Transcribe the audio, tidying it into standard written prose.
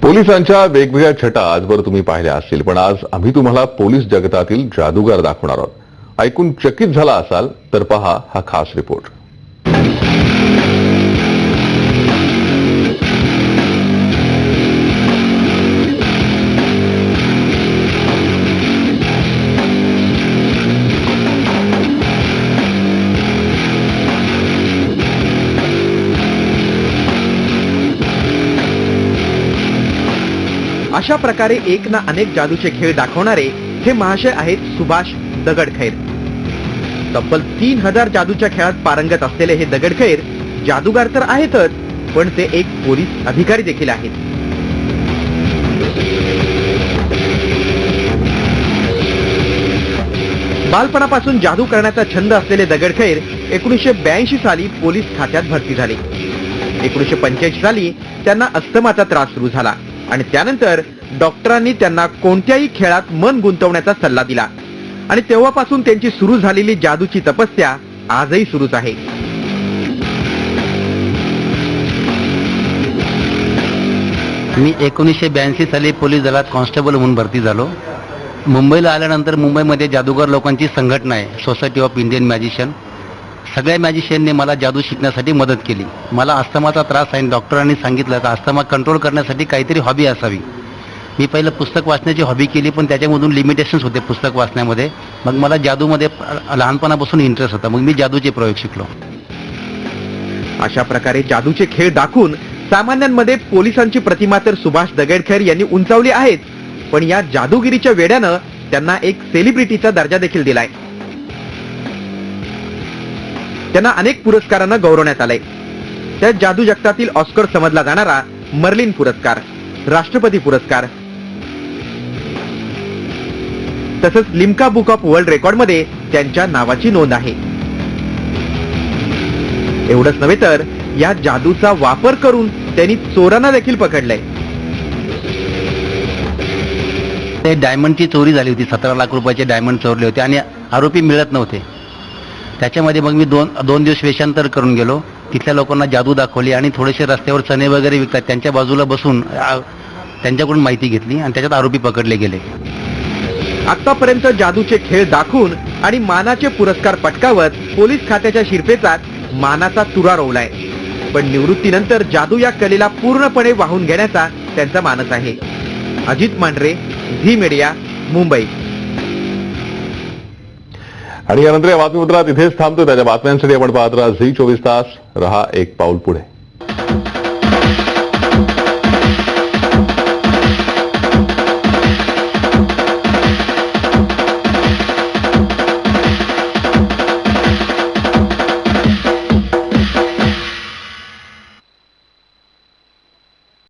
पोलिसांच्या वेगवेगळ्या छटा आजवर तुम्ही पाहिल्या असतील, पण आज आम्ही तुम्हाला पोलीस जगतातील जादूगार दाखवणार आहोत. ऐकून चकित झाला असाल तर पहा हा खास रिपोर्ट. अशा प्रकारे एक ना अनेक जादूचे खेळ दाखवणारे हे महाशय आहेत सुभाष दगडखैर. तब्बल 3000 जादूच्या खेळात पारंगत असलेले हे दगडखैर जादूगार तर आहेतच, पण ते एक पोलीस अधिकारी देखील आहेत. बालपणापासून जादू करण्याचा छंद असलेले दगडखैर 1982 साली पोलीस खात्यात भरती झाले. 1985 साली त्यांना अस्थमाचा त्रास सुरू झाला आणि त्यानंतर डॉक्टरांनी त्यांना कोणत्याही खेळात मन गुंतवण्याचा सल्ला दिला आणि तेव्हापासून त्यांची सुरू झालेली जादूची तपस्या आजही सुरूच आहे. मी 1982 साली पोलीस दलात कॉन्स्टेबल म्हणून भरती झालो. मुंबईला आल्यानंतर मुंबईमध्ये जादूगार लोकांची संघटना आहे, सोसायटी ऑफ इंडियन मॅजिशियन. सगळ्या मॅजिशियनने मला जादू शिकण्यासाठी मदत केली. मला अस्थमाचा त्रास आहे. डॉक्टरांनी सांगितलं की अस्थमा कंट्रोल करण्यासाठी काहीतरी हॉबी असावी. मी पहिलं पुस्तक वाचण्याची हॉबी केली, पण त्याच्यामधून लिमिटेशन्स होते पुस्तक वाचण्यामध्ये. मग मला जादूमध्ये लहानपणापासून इंटरेस्ट होता. मग मी जादूचे प्रयोग शिकलो. अशा प्रकारे जादूचे खेळ दाखवून सामान्यांमध्ये पोलिसांची प्रतिमा तर सुभाष दगडखैर यांनी उंचावली आहेच, पण या जादूगिरीच्या वेड्यानं त्यांना एक सेलिब्रिटीचा दर्जा देखील दिलाय. त्यांना अनेक पुरस्कारांना गौरवण्यात आलंय. त्यात जादू जगतातील ऑस्कर समजला जाणारा मर्लिन पुरस्कार, राष्ट्रपती पुरस्कार, तसंच लिम्का बुक ऑफ वर्ल्ड रेकॉर्डमध्ये त्यांच्या नावाची नोंद आहे. एवढंच नव्हे तर या जादूचा वापर करून त्यांनी चोरांना देखील पकडलंय. ते डायमंडची चोरी झाली होती. 17 लाख रुपयाचे डायमंड चोरले होते आणि आरोपी मिळत नव्हते. त्याच्यामध्ये मग मी दोन दिवस वेषांतर करून गेलो. तिथल्या लोकांना जादू दाखवली आणि थोडेसे रस्त्यावर चणे वगैरे विकतात त्यांच्या बाजूला बसून त्यांच्याकडून माहिती घेतली आणि त्याच्यात आरोपी पकडले गेले. आतापर्यंत जादूचे खेळ दाखवून आणि मानाचे पुरस्कार पटकावत पोलीस खात्याच्या शिरपेचात मानाचा तुरा रोवलाय. पण निवृत्तीनंतर जादू या कलेला पूर्णपणे वाहून घेण्याचा त्यांचा मानस आहे. अजित मांढरे, झी मीडिया, मुंबई. आणि यानंतर या बातमीपत्रात इथेच थांबतो. त्याच्या बातम्यांसाठी आपण पाहत राहा झी 24 तास. रहा एक पाऊल पुढे.